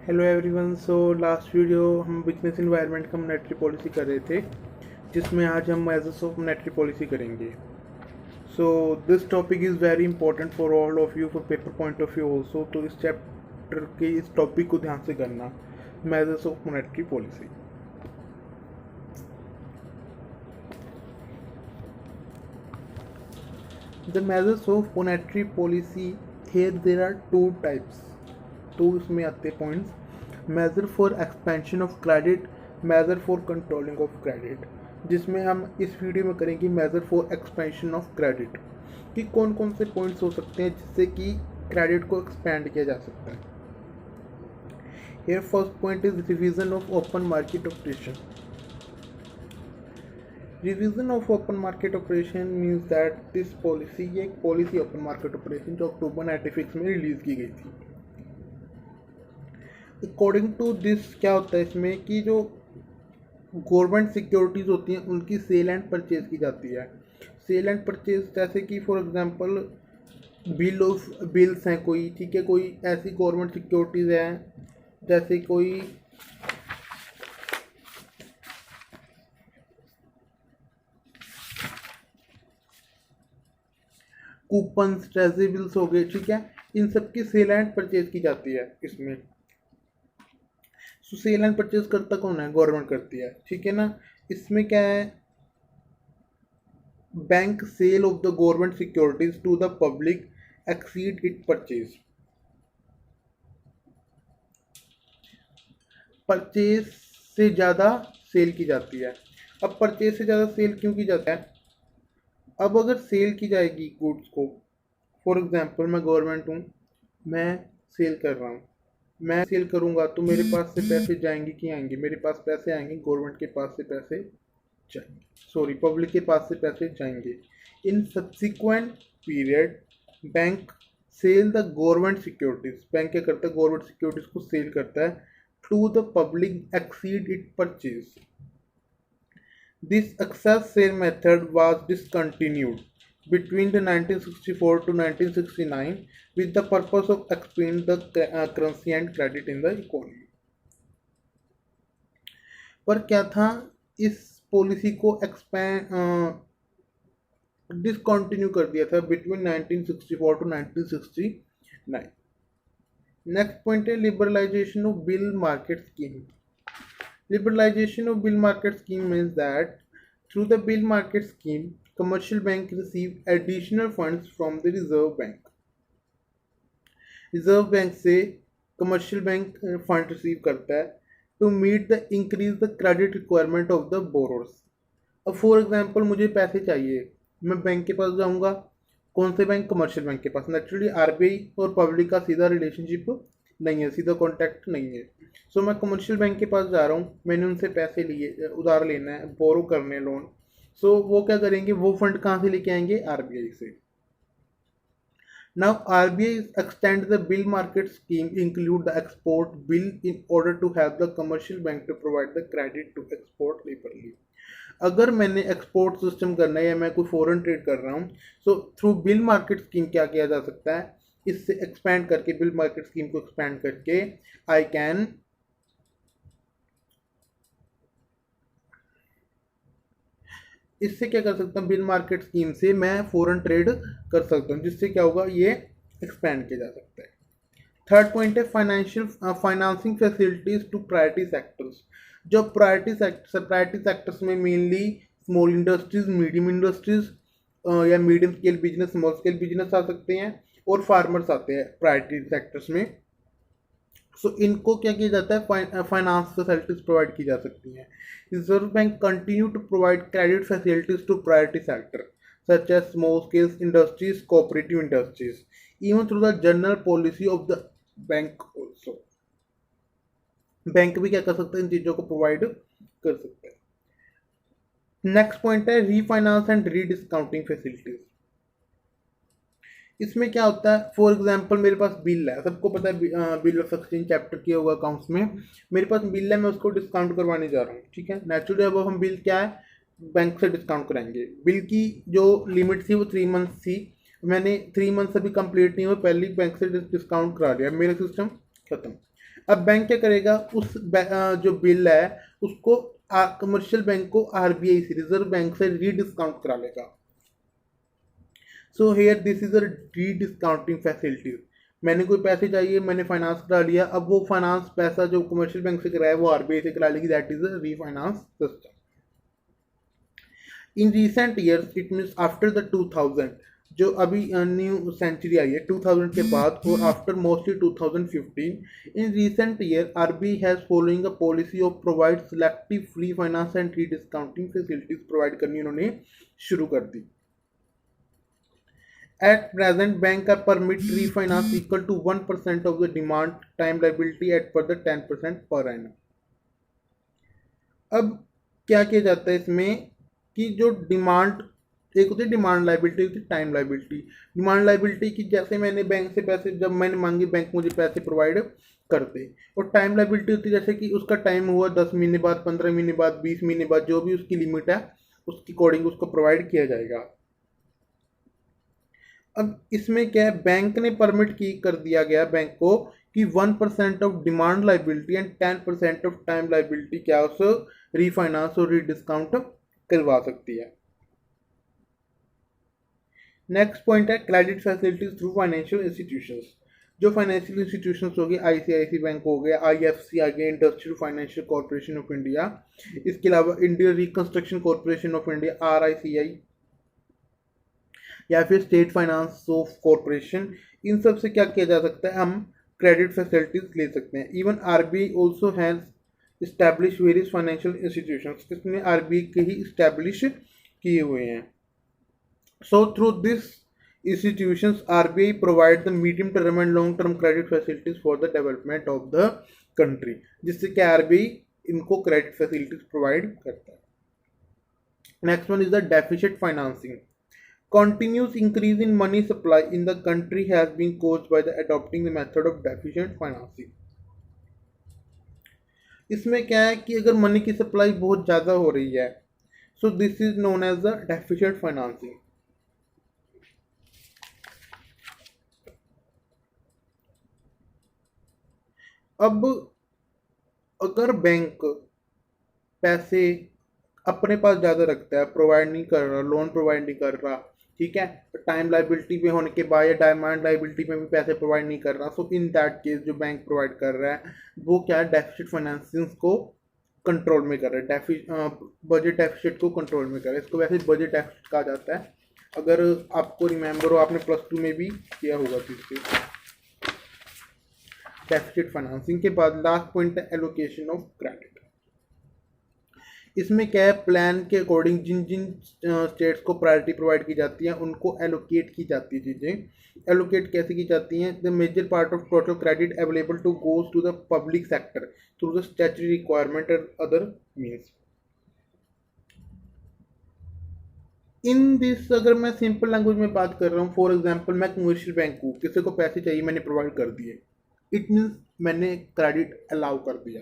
Hello everyone. So last video हम business environment का monetary policy कर रहे थे, जिसमें आज हम मेजर्स ऑफ मॉनेटरी पॉलिसी करेंगे। So this topic is very important for all of you, for paper point of view also. तो इस चैप्टर के इस टॉपिक को ध्यान से करना, measures of monetary policy. The measures of monetary policy, here there are two types। तो इसमें आते points, measure for expansion of credit, measure for controlling of credit. जिसमें हम इस वीडियो में करेंगे measure for expansion of credit, कि कौन कौन से पॉइंट्स हो सकते हैं जिससे कि क्रेडिट को एक्सपेंड किया जा सकता है। Here first point is revision of open market operation. Revision of open market operation means that this policy, ये एक पॉलिसी ओपन मार्केट ऑपरेशन जो अक्टूबर 96 में रिलीज की गई थी। अकॉर्डिंग टू दिस क्या होता है इसमें कि जो गवर्नमेंट सिक्योरिटीज़ होती हैं उनकी सेल एंड परचेज की जाती है। सेल एंड परचेज जैसे कि for example bill of bills हैं कोई, ठीक है, कोई ऐसी गवर्नमेंट सिक्योरिटीज़ हैं जैसे कोई कूपन्स, ट्रेजरेबल्स हो गए, ठीक है, इन सब की सेल एंड परचेज की जाती है इसमें। सो सेल एंड परचेज करता कौन है? गवर्नमेंट करती है, ठीक है ना। इसमें क्या है, bank sale of the government securities to the public exceed it purchase. Purchase से ज़्यादा सेल की जाती है। अब परचेज से ज़्यादा सेल क्यों की जाता है? अब अगर सेल की जाएगी गुड्स को, फॉर एग्जांपल मैं गवर्नमेंट हूँ, मैं सेल कर रहा हूँ, मैं सेल करूँगा तो मेरे पास से पैसे जाएंगे कि आएंगे? मेरे पास पैसे आएंगे, गवर्नमेंट के पास से पैसे जाएंगे, सॉरी पब्लिक के पास से पैसे जाएंगे। In subsequent period bank sell the government securities, bank क्या करता है? गवर्नमेंट सिक्योरिटीज को सेल करता है to the public exceed it purchase. This excess sale method was discontinued between the 1964 to 1969 with the purpose of expanding the currency and credit in the economy। पर क्या था, इस पॉलिसी को expand discontinue कर दिया था बिटवीन 1964 टू 1969। नेक्स्ट पॉइंट है liberalization of bill market scheme. Liberalization of bill market scheme means that through the bill market scheme, commercial bank receive additional funds from the Reserve Bank। Reserve Bank से commercial bank fund receive करता है to meet the increase the credit requirement of the borrowers। अब for example मुझे पैसे चाहिए, मैं bank के पास जाऊंगा, कौन से बैंक? कमर्शियल बैंक के पास। नेचुरली आरबीआई और पब्लिक का सीधा रिलेशनशिप नहीं है, सीधा कॉन्टैक्ट नहीं है। सो मैं कमर्शियल बैंक के पास जा रहा हूँ, मैंने उनसे पैसे लिए, उधार लेना है, बोरो करने लोन। सो वो क्या करेंगे? वो फंड कहाँ से लेके आएंगे? आरबीआई से। Now RBI extend the bill market scheme include the export bill in order to help the commercial bank to provide the credit to export liberally। अगर मैंने एक्सपोर्ट सिस्टम करना है या मैं कोई फॉरेन ट्रेड कर रहा हूँ, so through bill market scheme क्या किया जा सकता है? इससे एक्सपेंड करके, बिल मार्केट स्कीम को एक्सपेंड करके आई कैन इससे क्या कर सकता हूँ? बिल मार्केट स्कीम से मैं फॉरेन ट्रेड कर सकता हूँ, जिससे क्या होगा? ये एक्सपेंड किया जा सकता है। थर्ड पॉइंट है financial financing facilities to priority sectors. जो प्रायोरिटी सेक्टर्स में mainly small industries, medium industries या medium scale business, small scale business आ सकते हैं, और फार्मर्स आते हैं प्रायोरिटी सेक्टर्स में। सो इनको क्या किया जाता है? फाइनेंस फैसिलिटीज प्रोवाइड की जा सकती हैं। Reserve Bank continue to provide credit facilities to priority sector such as small scale industries, cooperative industries, even through the general policy of the bank also. Bank भी क्या कर सकते हैं? इन चीज़ों को प्रोवाइड कर सकते हैं। नेक्स्ट पॉइंट है रीफाइनेंस एंड रीडिस्काउंटिंग फैसिलिटीज। इसमें क्या होता है? फॉर एग्जांपल मेरे पास बिल है, सबको पता है बिल ऑफ एक्सचेंज चैप्टर किया होगा अकाउंट्स में। मेरे पास बिल है, मैं उसको डिस्काउंट करवाने जा रहा हूँ, ठीक है। नेचुरली अब हम बिल क्या है? बैंक से डिस्काउंट कराएंगे। बिल की जो लिमिट थी वो 3 मंथ्स थी, मैंने 3 मंथ्स अभी कंप्लीट नहीं हुए, पहले ही बैंक से डिस्काउंट करा लिया, मेरा सिस्टम खत्म। अब बैंक क्या करेगा, जो बिल है उसको कमर्शियल बैंक को आरबीआई से, रिजर्व बैंक से रीडिस्काउंट करा लेगा। So here this is a rediscounting facility. मैंने कोई पैसे चाहिए, मैंने फाइनेंस करा लिया, अब वो फाइनेंस पैसा जो कमर्शियल बैंक से कराया वो आरबीआई से करा लेगी, that is a refinance system. In recent years it means after the 2000, जो अभी न्यू सेंचुरी आई है 2000 के बाद और after mostly 2015, in recent year RBI has following a policy of provide selective free finance and rediscounting facilities provide करनी उन्होंने शुरू कर दी। At present bank are permit refinance equal to 1% of the demand time liability at par the 10% per annum. अब क्या किया जाता है इसमें कि जो डिमांड, एक होती है डिमांड लाइबिलिटी, होती है टाइम लाइबिलिटी। डिमांड लाइबिलिटी की जैसे मैंने बैंक से पैसे, जब मैंने मांगी बैंक मुझे पैसे प्रोवाइड करते, और टाइम लाइबिलिटी होती है जैसे कि उसका टाइम हुआ 10 महीने बाद, 15 महीने बाद, 20 महीने बाद, जो भी उसकी लिमिट है उसके अकॉर्डिंग उसको प्रोवाइड किया जाएगा। अब इसमें क्या है, बैंक ने परमिट की कर दिया गया बैंक को कि 1% of demand liability and 10% of time liability क्या उस रीफाइनेंस और रीडिस्काउंट करवा सकती है। नेक्स्ट पॉइंट है credit facilities through financial institutions. जो फाइनेंशियल इंस्टीट्यूशंस हो गए, आईसीआईसी बैंक हो गया, आईएफसी आ गया, industrial financial corporation of India, इसके अलावा Indian reconstruction corporation of India RICI, या फिर स्टेट फाइनेंस ऑफ कॉर्पोरेशन, इन सब से क्या किया जा सकता है, हम क्रेडिट फैसिलिटीज ले सकते हैं। Even RBI also has establish various financial institutions, इसने आरबीआई के ही इस्टेब्लिश किए हुए हैं। So through this institutions RBI provide the medium term and long term credit facilities for the development of the country, जिससे कि आरबीआई इनको credit facilities provide करता है। Next one is the deficit financing. Continuous increase in money supply in the country has been caused by the adopting the method of deficient financing. इसमें क्या है कि अगर मनी की सप्लाई बहुत ज़्यादा हो रही है, so this is known as the deficient financing. अब अगर बैंक पैसे अपने पास ज़्यादा रखता है, प्रोवाइड नहीं कर रहा, लोन प्रोवाइड नहीं कर रहा, ठीक है, टाइम लाइबिलिटी पे होने के बाद या डिमांड लाइबिलिटी में भी पैसे प्रोवाइड नहीं कर रहा, सो इन दैट केस जो बैंक प्रोवाइड कर रहा है वो क्या है, डेफिसिट फाइनेंसिंग को कंट्रोल में कर रहा है, बजट डेफिसिट को कंट्रोल में कर रहा है। इसको वैसे बजट डेफिसिट कहा जाता है, अगर आपको रिमेंबर हो, आपने +2 में भी किया होगा चीज़। डेफिसिट फाइनेंसिंग के बाद लास्ट पॉइंट है एलोकेशन ऑफ क्रेडिट। इसमें क्या है, प्लान के अकॉर्डिंग जिन जिन स्टेट्स को प्रायोरिटी प्रोवाइड की जाती है उनको एलोकेट की जाती है चीज़ें। एलोकेट कैसे की जाती हैं, the major part of total credit available to goes to the public sector through the statutory requirement and other means. In this अगर मैं सिंपल लैंग्वेज में बात कर रहा हूँ, फॉर एग्जाम्पल मैं कमर्शियल बैंक हूँ, किसी को पैसे चाहिए मैंने प्रोवाइड कर दिए, इट मीन्स मैंने क्रेडिट अलाउ कर दिया।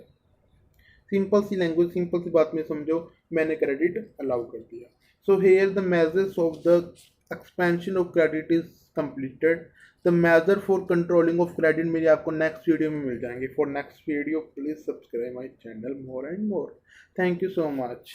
सिंपल सी लैंग्वेज, सिंपल सी बात में समझो, मैंने क्रेडिट अलाउ कर दिया। So here the measures of the expansion of credit is completed. The measure for controlling of credit मेरे आपको नेक्स्ट वीडियो में मिल जाएंगे। For next video please subscribe my channel more and more. Thank you so much.